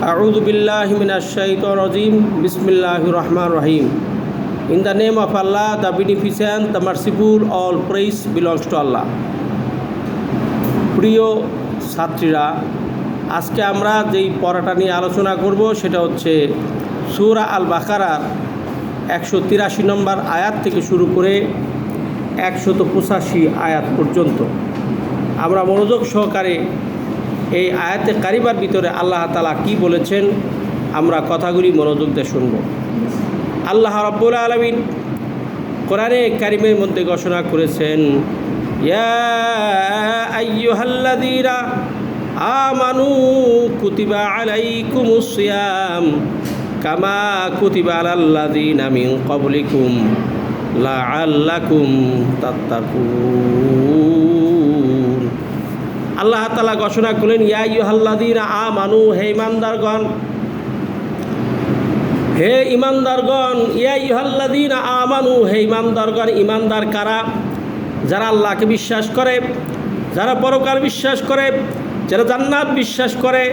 A'udhu billahi minash shaitanir rajim. Bismillahir rahmanir rahim. In the name of Allah, the Beneficent, the Merciful, all praise belongs to Allah. প্রিয় ছাত্রীরা, আজকে আমরা যেই পড়াটা নিয়ে আলোচনা করব সেটা হচ্ছে সূরা আল বাকারার 183 নম্বর আয়াত থেকে শুরু করে 185 আয়াত পর্যন্ত। আমরা মনোযোগ সহকারে এই আয়াতে কারিবার ভিতরে আল্লাহ তাআলা কি বলেছেন আমরা কথাগুলি মনোযোগ দিয়ে শুনব। আল্লাহ রাব্বুল আলামিন কোরআনে কারিমের মধ্যে ঘোষণা করেছেন, ইয়া আইয়ুহাল্লাযীনা আমানু কুতিবা আলাইকুমুস সিয়াম কামা কুতিবা আলাল্লাযীনা মিন ক্বাবলিকুম লাআল্লাকুম তাত্তাকুন। আল্লাহ তাআলা ঘোষণা করলেন, ইয়া আইয়ুহাল্লাযীনা আমানু, হে ঈমানদারগণ, হে ঈমানদারগণ, ইয়া আইয়ুহাল্লাযীনা আমানু, হে ঈমানদারগণ। ঈমানদার কারা? যারা আল্লাহকে বিশ্বাস করে, যারা পরকাল বিশ্বাস করে, যারা জান্নাত বিশ্বাস করে,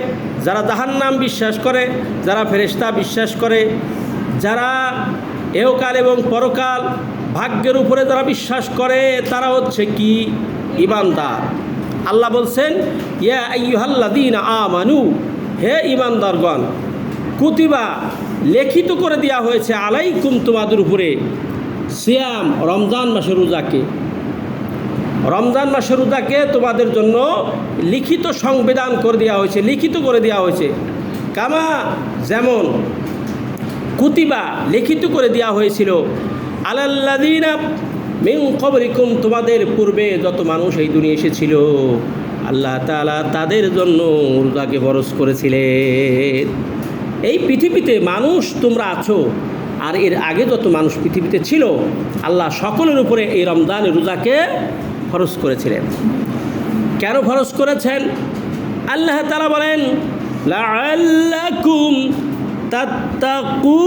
যারা জাহান্নাম বিশ্বাস করে, যারা ফেরেশতা বিশ্বাস করে, যারা এহকাল এবং পরকাল ভাগ্যের উপরে যারা বিশ্বাস করে, তারা হচ্ছে কি? ঈমানদার। আল্লাহ বলছেন, ইয়া আইয়ুহাল্লাযীনা আমানু, হে ঈমানদারগণ, কুতিবা লিখিত করে দেওয়া হয়েছে, আলাইকুম, তোমাদের উপরে, সিয়াম, রমজান মাসের রোজাকে, রমজান মাসের রোজাকে তোমাদের জন্য লিখিত সংবিধান করে দেওয়া হয়েছে, লিখিত করে দেওয়া হয়েছে। কামা, যেমন, কুতিবা লিখিত করে দেওয়া হয়েছিল, আলাল্লাযীনা মিন ক্বাবলিকুম, তোমাদের পূর্বে যত মানুষ এই দুনিয়া এসেছিল আল্লাহ তাআলা তাদের জন্য রোজাকে ফরজ করেছিলেন। এই পৃথিবীতে মানুষ তোমরা আছো, আর এর আগে যত মানুষ পৃথিবীতে ছিল আল্লাহ সকলের উপরে এই রমজানের রোজাকে ফরজ করেছিলেন। কেন ফরজ করেছেন? আল্লাহ তাআলা বলেন, লাআল্লাকুম তাত্তাকুন,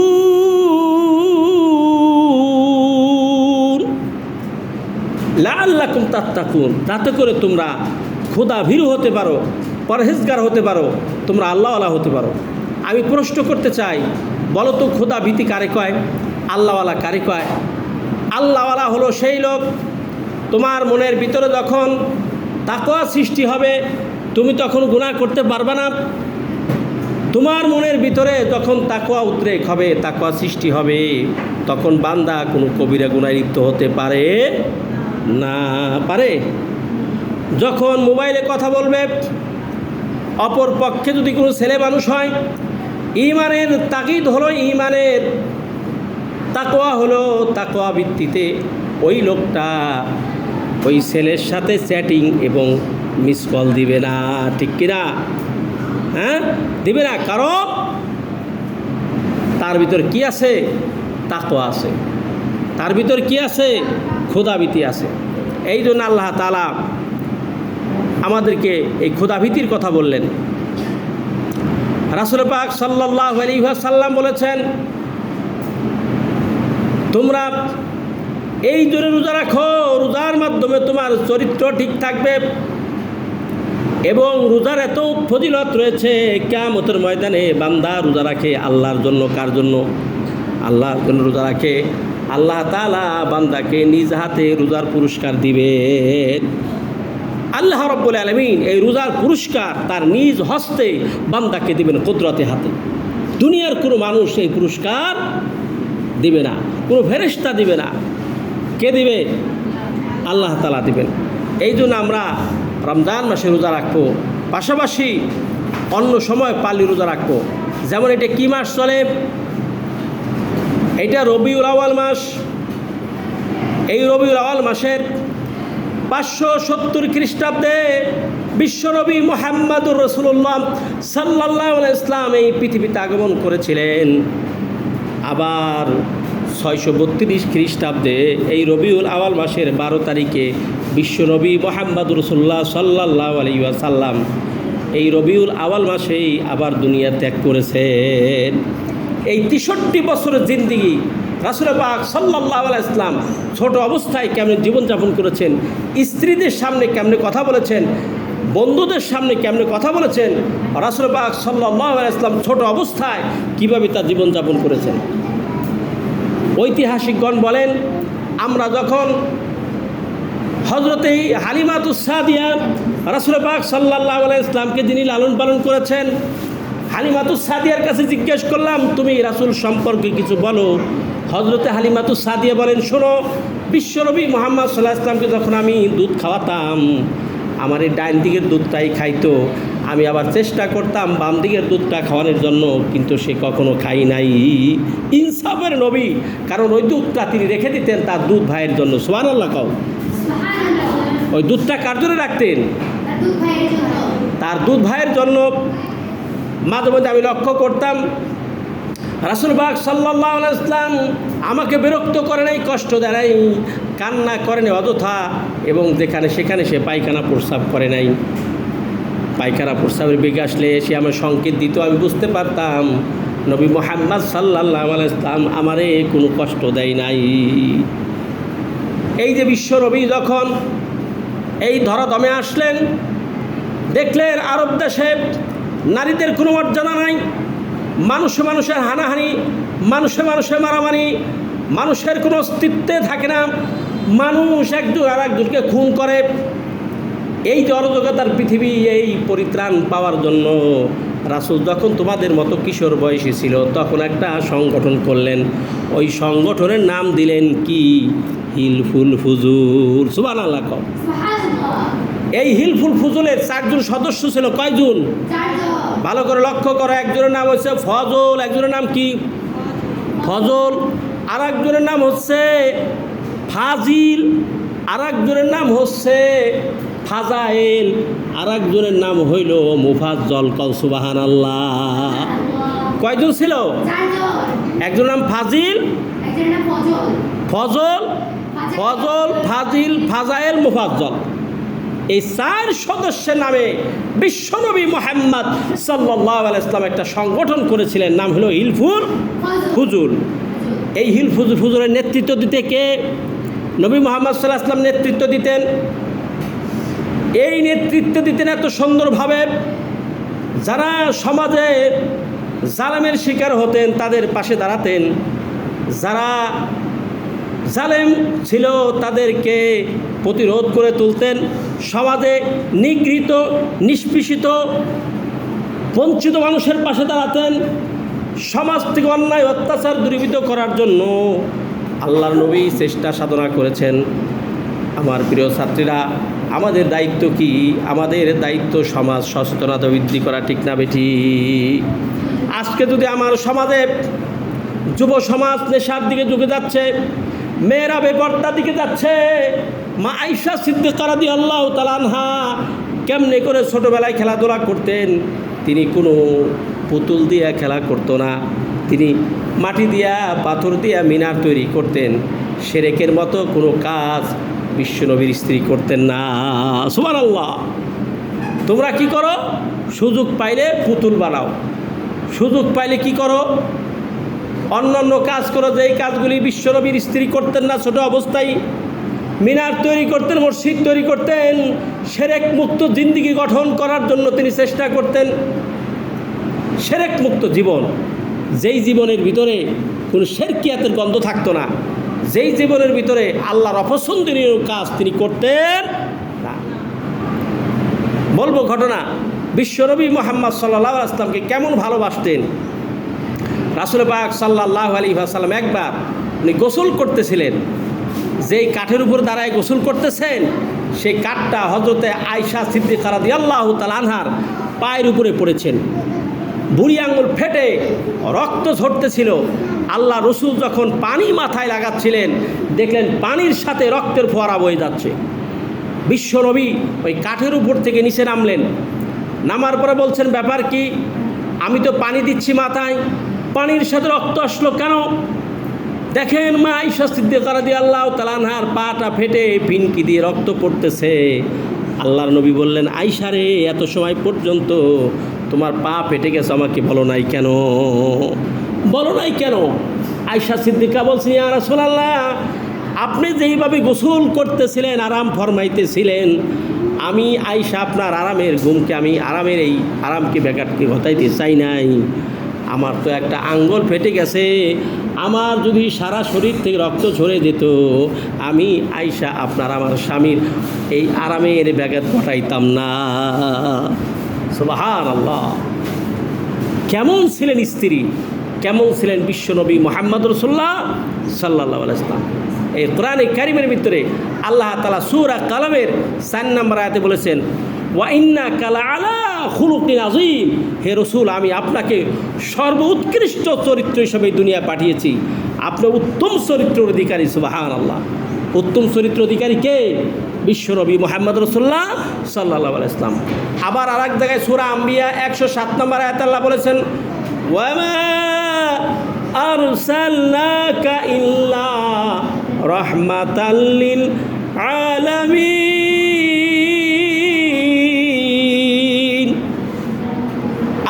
লাআল্লাকুম তাত্তাকুন, যাতে করে তোমরা খোদা ভীরু হতে পারো, পরহেজগার হতে পারো, তোমরা আল্লাহওয়ালা হতে পারো। আমি প্রশ্ন করতে চাই, বলো তো খোদা ভীতি কারে কয়? আল্লাহওয়ালা কারে কয়? আল্লাহওয়ালা হলো সেই লোক, তোমার মনের ভিতরে যখন তাকওয়া সৃষ্টি হবে তুমি তখন গুনাহ করতে পারবে না। তোমার মনের ভিতরে যখন তাকওয়া উদ্রেক হবে, তাকওয়া সৃষ্টি হবে, তখন বান্দা কোনো কবিরা গুনাহে লিপ্ত হতে পারে না। পারে? যখন মোবাইলে কথা বলবে, অপর পক্ষে যদি কোনো ছেলে মানুষ হয়, ঈমানের তাকিদ হলো, ঈমানের তাকওয়া হলো, তাকওয়া ভিত্তিতে ওই লোকটা ওই ছেলের সাথে চ্যাটিং এবং মিস কল দিবে না। ঠিক কিনা? হ্যাঁ, দিবে না। কারণ তার ভিতর কি আছে? তাকওয়া আছে। তার ভিতর কি আছে? খোদাভীতি আছে। এই জন্য আল্লাহ তাআলা আমাদেরকে এই খোদাভীতির কথা বললেন। রাসূল পাক সাল্লাল্লাহু আলাইহি ওয়াসাল্লাম বলেছেন, তোমরা এই জন্য রোজা রাখো, রোজার মাধ্যমে তোমার চরিত্র ঠিক থাকবে এবং রোজার এত ফজিলত রয়েছে, কিয়ামতের ময়দানে বান্দা রোজা রাখে আল্লাহর জন্য। কার জন্য? আল্লাহর জন্য রোজা রাখে, আল্লাহ তাআলা বান্দাকে নিজ হাতে রোজার পুরস্কার দিবেন। আল্লাহ রাব্বুল আলামিন এই রোজার পুরস্কার তার নিজ হস্তে বান্দাকে দিবেন, কুদরতে হাতে। দুনিয়ার কোনো মানুষ এই পুরস্কার দিবে না, কোনো ফেরেশতা দিবে না। কে দিবে? আল্লাহ তাআলা দিবেন। এই জন্য আমরা রমজান মাসে রোজা রাখবো, পাশাপাশি অন্য সময় পালি রোজা রাখবো। যেমন এটা কি মাস চলে? এটা রবিউল আউয়াল মাস। এই রবিউল আউয়াল মাসের 570 খ্রিস্টাব্দে বিশ্বনবী মুহাম্মদুর রাসূলুল্লাহ সাল্লাল্লাহু আলাইহি ওয়াসাল্লাম এই পৃথিবীতে আগমন করেছিলেন। আবার 632 খ্রিস্টাব্দে এই রবিউল আউয়াল মাসের 12 তারিখে বিশ্বনবী মুহাম্মদুর রাসূলুল্লাহ সাল্লাল্লাহু আলাইহি ওয়াসাল্লাম এই রবিউল আউয়াল মাসেই আবার দুনিয়া ত্যাগ করেছেন। এই 63 বছরের জিন্দেগি রাসূল পাক সাল্লাল্লাহু আলাইহি ওয়াসাল্লাম ছোট অবস্থায় কেমন জীবনযাপন করেছেন, স্ত্রীদের সামনে কেমনে কথা বলেছেন, বন্ধুদের সামনে কেমনে কথা বলেছেন, রাসূল পাক সাল্লাল্লাহু আলাইহি ওয়াসাল্লাম ছোট অবস্থায় কীভাবে তার জীবনযাপন করেছেন। ঐতিহাসিকগণ বলেন, আমরা যখন হযরতে হালিমাতুস সাদিয়া রাসূল পাক সাল্লাল্লাহু আলাইহি ওয়াসাল্লামকে যিনি লালন পালন করেছেন, হালিমাতুস সাদিয়ার কাছে জিজ্ঞেস করলাম, তুমি রাসূল সম্পর্কে কিছু বলো। হযরতে হালিমাতুস সাদিয়া বলেন, শোনো, বিশ্বনবী মুহাম্মদ সাল্লাল্লাহু আলাইহি ওয়াসাল্লামকে যখন আমি দুধ খাওয়াতাম, আমার এই ডাইন দিকের দুধটাই খাইতো, আমি আবার চেষ্টা করতাম বাম দিকের দুধটা খাওয়ানোর জন্য, কিন্তু সে কখনো খাই নাই। ইনসাফের নবী, কারণ ওই দুধটা তিনি রেখে দিতেন তার দুধ ভাইয়ের জন্য। সুবহানাল্লাহ কও। ওই দুধটা কার জন্য রাখতেন? তার দুধ ভাইয়ের জন্য। মাঝে মধ্যে আমি লক্ষ্য করতাম রাসূল পাক সাল্লাল্লাহু আলাইহি ওয়াসাল্লাম আমাকে বিরক্ত করে নাই, কষ্ট দেয় নাই, কান্না করে নাই অযথা, এবং যেখানে সেখানে সে পায়খানা প্রস্রাব করে নাই। পায়খানা প্রস্রাবের বেগে আসলে সে আমার সংকেত দিত, আমি বুঝতে পারতাম নবী মুহাম্মদ সাল্লাল্লাহু আলাইহি ওয়াসাল্লাম আমারে কোনো কষ্ট দেয় নাই। এই যে বিশ্ব নবী যখন এই ধরাধামে আসলেন, দেখলেন আরব দেশে নারীদের কোনো মর্যাদা নাই, মানুষে মানুষের হানাহানি, মানুষে মানুষের মারামারি, মানুষের কোনো অস্তিত্বে থাকে না, মানুষ একজন আর একজনকে খুন করে। এই যে অরাজকতার পৃথিবী, এই পরিত্রাণ পাওয়ার জন্য রাসূল যখন তোমাদের মতো কিশোর বয়সী ছিল, তখন একটা সংগঠন করলেন। ওই সংগঠনের নাম দিলেন কি? হিলফুল ফুজুল। সুবহানাল্লাহ। এই হিলফুল ফুজুলের 4 জন সদস্য ছিল। কয়জন? 4 জন। ভালো করে লক্ষ্য করো। একজনের নাম হচ্ছে ফজল, একজনের নাম কি? ফজল। আর একজনের নাম হচ্ছে ফাজিল, আর একজনের নাম হচ্ছে ফাজাইল, আর একজনের নাম হইল মুফাজ্জল। কও সুবহানাল্লাহ। কয়জন ছিল? 4 জন। একজনের নাম ফাজিল, একজনের নাম ফজল, ফজল, ফাজিল, ফাজাইল, মুফাজ্জল। এই 4 সদস্যের নামে বিশ্বনবী মুহাম্মদ সাল্লাল্লাহু আলাইহি ওয়াসাল্লাম একটা সংগঠন করেছিলেন, নাম হলো হিলফুল ফুজুল। এই হিলফুল ফুজুলের নেতৃত্ব দিতে কে? নবী মুহাম্মদ সাল্লাল্লাহু আলাইহি ওয়াসাল্লাম নেতৃত্ব দিতেন। এই নেতৃত্ব দিতেন এত সুন্দরভাবে, যারা সমাজে জালেমের শিকার হতেন তাদের পাশে দাঁড়াতেন, যারা জালেম ছিল তাদেরকে প্রতিরোধ করে তুলতেন, সমাজে নিগৃহীত, নিষ্পেষিত, বঞ্চিত মানুষের পাশে দাঁড়াতেন। সমাজ থেকে অন্যায় অত্যাচার দূরীভূত করার জন্য আল্লাহর নবী চেষ্টা সাধনা করেছেন। আমার প্রিয় ছাত্রীরা, আমাদের দায়িত্ব কি? আমাদের দায়িত্ব সমাজ সচেতনতা বৃদ্ধি করা, ঠিক না বেটি? আজকে যদি আমার সমাজে যুব সমাজ নেশার দিকে ঝুঁকে যাচ্ছে, মেয়েরা বেপর্দার দিকে যাচ্ছে, মা আয়েশা সিদ্দিকা রাদিয়াল্লাহু তাআলা আনহা কেমনে করে ছোটোবেলায় খেলাধুলা করতেন, তিনি কোনো পুতুল দিয়ে খেলা করতো না, তিনি মাটি দিয়া পাথর দিয়া মিনার তৈরি করতেন। শিরকের মতো কোনো কাজ বিশ্বনবীর স্ত্রী করতেন না। সুবহানাল্লাহ। তোমরা কি করো? সুযোগ পাইলে পুতুল বানাও, সুযোগ পাইলে কি করো? অন্যান্য কাজ করো, যেই কাজগুলি বিশ্বনবীর স্ত্রী করতেন না। ছোট অবস্থায় মিনার তৈরি করতেন, মসজিদ তৈরি করতেন, শিরক মুক্ত জিন্দেগি গঠন করার জন্য তিনি চেষ্টা করতেন। শিরক মুক্ত জীবন, যেই জীবনের ভিতরে কোনো শিরকিয়াতের গন্ধ থাকতো না, যেই জীবনের ভিতরে আল্লাহর অপছন্দনীয় কাজ তিনি করতেন না। বলবো ঘটনা, বিশ্বনবী মুহাম্মদ সাল্লাল্লাহু আলাইহি ওয়াসাল্লামকে কেমন ভালোবাসতেন। রাসূল পাক সাল্লাল্লাহু আলাইহি ওয়াসাল্লাম একবার উনি গোসল করতেছিলেন, যেই কাঠের উপর দাঁড়ায় গোসল করতেছেন, সেই কাঠটা হযরতে আয়েশা সিদ্দিকা রাদিয়াল্লাহু তাআলা আনহার পায়ের উপরে পড়েছেন। বুড়ি আঙুল ফেটে রক্ত ঝরতেছিল। আল্লাহ রসুল যখন পানি মাথায় লাগাচ্ছিলেন, দেখলেন পানির সাথে রক্তের ফোয়ারা বয়ে যাচ্ছে। বিশ্বনবী ওই কাঠের উপর থেকে নিচে নামলেন, নামার পরে বলছেন, ব্যাপার কি? আমি তো পানি দিচ্ছি মাথায়, পানির সাথে রক্ত আসলো কেন? দেখেন মা আয়েশা সিদ্দিকা রাদিয়াল্লাহু তাআলা আনহার পাটা ফেটে পিনকি দিয়ে রক্ত পড়তেছে। আল্লাহর নবী বললেন, আয়েশা রে, এত সময় পর্যন্ত তোমার পা ফেটে গেছে, আমাকে বলো নাই কেন? বলো নাই কেন? আয়েশা সিদ্দিকা বলছেন, ইয়া রাসূলুল্লাহ, আপনি যেইভাবে গোসল করতেছিলেন, আরাম ফরমাইতেছিলেন, আমি আইসা আপনার আরামের ঘুমকে আমি আরামের এই আরামকে ব্যাঘাতকে ঘটাইতে চাই নাই। আমার তো একটা আঙ্গুল ফেটে গেছে, আমার যদি সারা শরীর থেকে রক্ত ঝরে যেত, আমি আইসা আপনার আমার স্বামীর এই আরামের ব্যাঘাত ঘটাইতাম না। সুবহানাল্লাহ। কেমন ছিলেন স্ত্রী, কেমন ছিলেন বিশ্বনবী মুহাম্মদ রাসূলুল্লাহ সাল্লাল্লাহু আলাইহি ওয়াসাল্লাম। এই কোরআনে কারিমের ভিতরে আল্লাহ তাআলা সূরা কালামের 4 নম্বর আয়াতে বলেছেন, ওয়া ইন্নাকা লাআলা খুলুকিন আযীম, হে রাসূল আমি আপনাকে সর্বোৎকৃষ্ট চরিত্র হিসেবে দুনিয়া পাঠিয়েছি, আপনি উত্তম চরিত্রের অধিকারী। সুবহানাল্লাহ। উত্তম চরিত্র অধিকারী কে? বিশ্বনবী মুহাম্মদ রাসূলুল্লাহ সাল্লাল্লাহু আলাইহি ওয়াসাল্লাম। আবার আরেক জায়গায় সূরা আম্বিয়া 107 নম্বর আয়াতে আল্লাহ বলেছেন, ওয়া মা আরসালনাকা ইল্লা রাহমাতাল লিল আলামিন।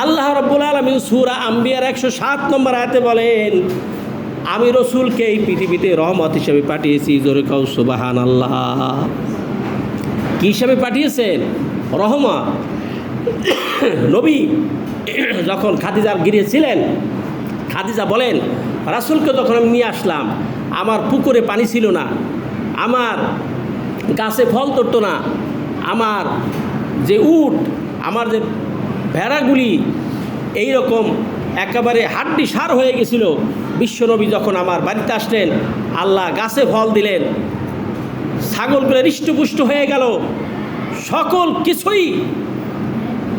আল্লাহ রাব্বুল আলামিন সূরা আম্বিয়ার 107 নম্বর আয়াতে বলেন, আমি রসুলকে এই পৃথিবীতে রহমত হিসেবে পাঠিয়েছি। জোরে কও সুবহানাল্লাহ। কী হিসাবে পাঠিয়েছেন? রহমত। নবী যখন খাদিজার গৃহে ছিলেন, খাদিজা বলেন, রাসূলকে যখন আমি নিয়ে আসলাম, আমার পুকুরে পানি ছিল না, আমার গাছে ফল ধরতো না, আমার যে উট, আমার যে ভেড়াগুলি এই রকম একেবারে হাড্ডি সার হয়ে গেছিল। বিশ্বনবী যখন আমার বাড়িতে আসলেন, আল্লাহ গাছে ফল দিলেন, ছাগলগুলো হৃষ্টপুষ্ট হয়ে গেল, সকল কিছুই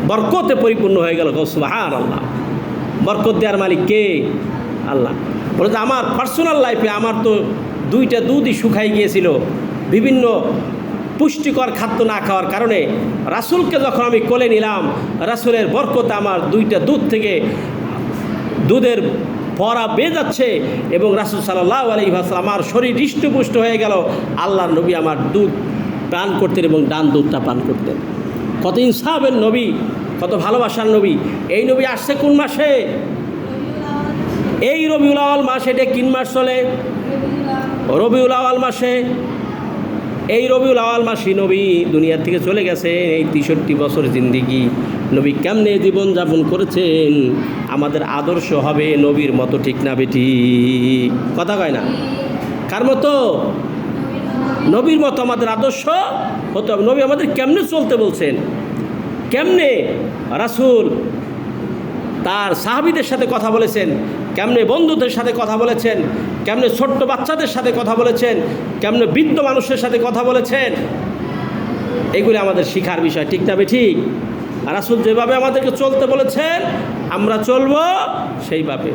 বরকতে পরিপূর্ণ হয়ে গেল। সুবহানাল্লাহ। বরকত দেওয়ার মালিক কে? আল্লাহ। বলে যে আমার পার্সোনাল লাইফে আমার তো 2টা দুধই শুকাই গিয়েছিল, বিভিন্ন পুষ্টিকর খাদ্য না খাওয়ার কারণে। রাসূলকে যখন আমি কোলে নিলাম, রাসূলের বরকতে আমার 2টা দুধ থেকে দুধের পরা বেয়ে যাচ্ছে এবং রাসূল সাল্লাল্লাহু আলাইহি ওয়াসাল্লাম আমার শরীর হৃষ্টপুষ্ট হয়ে গেল। আল্লাহর নবী আমার দুধ পান করতেন এবং ডান দুধটা পান করতেন। কত ইনসাফের নবী, কত ভালোবাসার নবী। এই নবী আসছে কোন মাসে? এই রবিউল আউয়াল মাস। এটা কিন মাস চলে? রবিউল আউয়াল মাসে। এই রবিউল আউয়াল মাসে নবী দুনিয়া থেকে চলে গেছে। এই 63 বছর জিন্দিগি নবী কেমনে জীবনযাপন করেছেন, আমাদের আদর্শ হবে নবীর মতো, ঠিক না বেটি? কথা কয় না? কার মতো? নবীর মতো আমাদের আদর্শ হতে হবে। নবী আমাদের কেমনে চলতে বলছেন, কেমনে রাসূল তার সাহাবীদের সাথে কথা বলেছেন, কেমনে বন্ধুদের সাথে কথা বলেছেন, কেমনে ছোট্ট বাচ্চাদের সাথে কথা বলেছেন, কেমনে বৃদ্ধ মানুষের সাথে কথা বলেছেন, এগুলি আমাদের শিখার বিষয়, ঠিক না বেঠিক? রাসূল যেভাবে আমাদেরকে চলতে বলেছেন আমরা চলব সেইভাবে।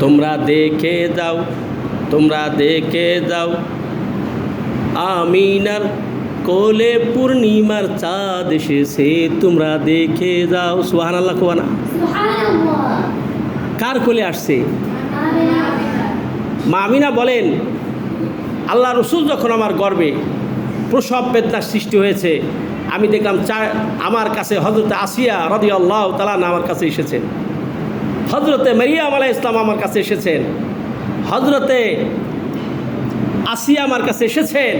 তোমরা দেখে যাও, তোমরা দেখে যাও আমিনার কোলে পূর্ণিমার চাঁদ এসেছে, তোমরা দেখে যাও। সুবহানাল্লাহ। কোয়ানা কার কোলে আসছে? মা আমিনা বলেন, আল্লাহ রসুল যখন আমার গর্বে প্রসব বেদনার সৃষ্টি হয়েছে, আমি দেখলাম আমার কাছে হযরতে আসিয়া রাদিয়াল্লাহু তাআলা আমার কাছে এসেছেন, হযরতে মারিয়াম আলাইহিস সালাম আমার কাছে এসেছেন, হযরতে আসিয়া আমার কাছে এসেছেন।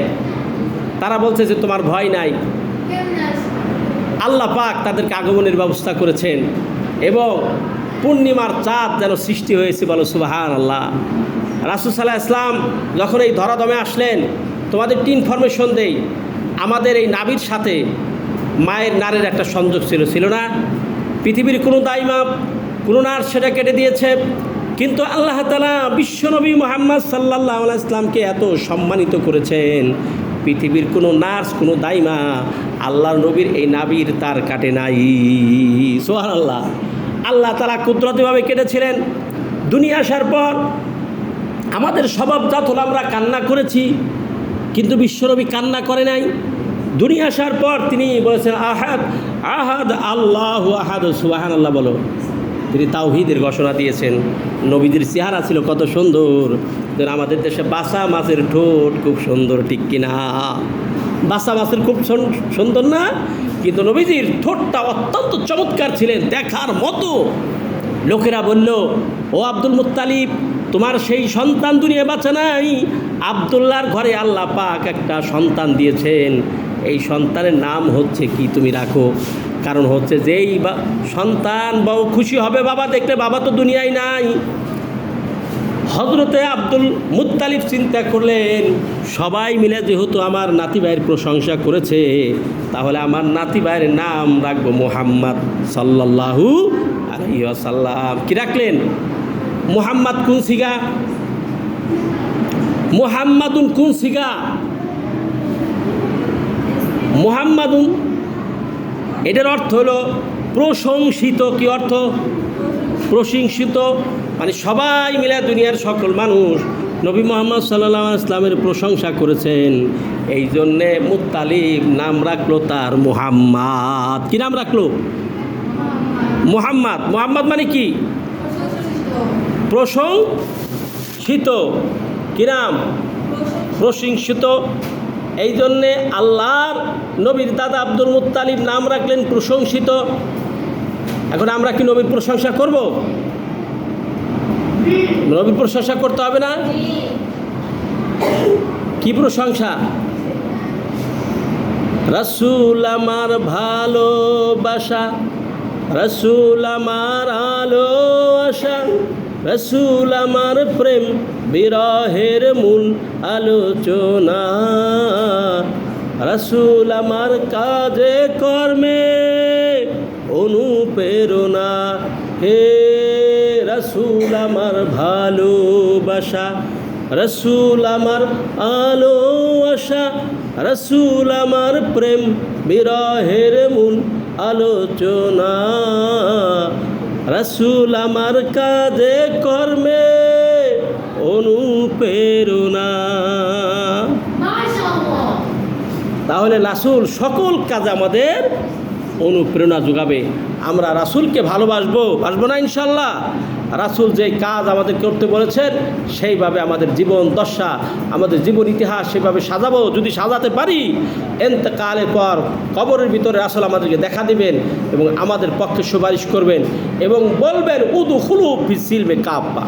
তারা বলছে যে তোমার ভয় নাই। আল্লাহ পাক তাদেরকে আগমনের ব্যবস্থা করেছেন এবং পূর্ণিমার চাঁদ যেন সৃষ্টি হয়েছে। বলো সুবহানাল্লাহ। রাসূল সাল্লাল্লাহু আলাইহি ওয়াসাল্লাম যখন এই ধরাধামে আসলেন, তোমাদের ইনফরমেশন দেই, আমাদের এই নাভির সাথে মায়ের নারের একটা সংযোগ ছিল না? পৃথিবীর কোনো দাইমা, কোনো নার সেটা কেটে দিয়েছে, কিন্তু আল্লাহ তাআলা বিশ্বনবী মুহাম্মদ সাল্লাল্লাহু আলাইহি ওয়াসাল্লামকে এত সম্মানিত করেছেন, পৃথিবীর কোনো নার্স, কোনো দাইমা আল্লাহর নবীর এই নাভির তার কাটে নাই। সুবহানাল্লাহ। আল্লাহ তাআলা কুদরতিভাবে কেটেছিলেন। দুনিয়া আসার পর আমাদের স্বভাবজাত হলো আমরা কান্না করেছি, কিন্তু বিশ্বনবী কান্না করে নাই। দুনিয়া আসার পর তিনি বলেছেন আহাদ আহাদ আল্লাহু আহাদ। সুবহানাল্লাহ বলো। তিনি তাওহীদের ঘোষণা দিয়েছেন। নবীদের চেহারা ছিল কত সুন্দর। আমাদের দেশে বাসা মাছের ঠোঁট খুব সুন্দর, ঠিক কিনা? বাসা মাছের খুব সুন্দর না? কিন্তু নবীজির ঠোঁটটা অত্যন্ত চমৎকার ছিলেন, দেখার মতো। লোকেরা বলল, ও আব্দুল মুত্তালিব, তোমার সেই সন্তান দুনিয়া বাঁচে নাই, আব্দুল্লাহর ঘরে আল্লাহ পাক একটা সন্তান দিয়েছেন, এই সন্তানের নাম হচ্ছে কি তুমি রাখো। কারণ হচ্ছে যেই সন্তান বাবা খুশি হবে বাবা দেখলে, বাবা তো দুনিয়ায় নাই। হযরতে আব্দুল মুত্তালিব চিন্তা করলেন, সবাই মিলে যেহেতু আমার নাতি ভাইয়ের প্রশংসা করেছে, তাহলে আমার নাতি ভাইয়ের নাম রাখবো মুহাম্মদ সাল্লাল্লাহু আলাইহি ওয়াসাল্লাম। কি রাখলেন? মুহাম্মদ কোন সিগা? মুহাম্মাদুন কোন সিগা? মুহাম্মাদুন, এটার অর্থ হলো প্রশংসিত। কি অর্থ? প্রশংসিত, মানে সবাই মিলে দুনিয়ার সকল মানুষ নবী মুহাম্মদ সাল্লাল্লাহু আলাইহি ওয়াসাল্লামের প্রশংসা করেছেন, এই জন্যে মুত্তালিব নাম রাখলো তার মুহাম্মদ। কি নাম রাখলো? মুহাম্মদ। মুহাম্মদ মানে কি? প্রশংসিত। কি নাম? প্রশংসিত। এই জন্যে আল্লাহর নবীর দাদা আব্দুল মুত্তালিব নাম রাখলেন প্রশংসিত। এখন আমরা কি নবীর প্রশংসা করব? নবীর প্রশংসা করতে হবে না? কি প্রশংসা? রাসূল আমার ভালোবাসা, রাসূল আমার আলো আশা, রাসূল আমার প্রেম বিরহের মূল আলোচনা, রাসূল আমার কাজে কর্মে অনুপ্রেরণা, হে রাসূল আমার ভালোবাসা, রাসূল আমার আলো আশা, রাসূল আমার প্রেম বিরহের মূল আলোচনা, রাসূল আমার কাজে কর্মে অনুপ্রেরণা। তাহলে রাসূল সকল কাজে আমাদের অনুপ্রেরণা যোগাবে। আমরা রাসূলকে ভালোবাসবো, বাসবো না ইনশাল্লাহ? রাসূল যে কাজ আমাদের করতে বলেছেন সেইভাবে আমাদের জীবন দশা, আমাদের জীবন ইতিহাস সেভাবে সাজাবো। যদি সাজাতে পারি, ইন্তেকালের পর কবরের ভিতরে রাসূল আমাদেরকে দেখা দিবেন এবং আমাদের পক্ষে সুপারিশ করবেন এবং বলবেন উদখুলু ফিস সিলমে কাফা,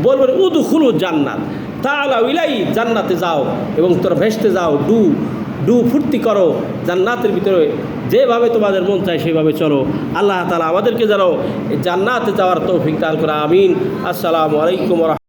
বলবেন উদখুলু জান্নাত, তাআলাউ ইলাই, জান্নাতে যাও এবং তোমরা ভেসতে যাও, ডু ফুর্তি করো জান্নাতের ভিতরে, যেভাবে তোমাদের মন চায় সেভাবে চলো। আল্লাহ তাআলা আমাদেরকে যেন জান্নাতে যাওয়ার তৌফিক দান করে। আমিন। আসসালামু আলাইকুম।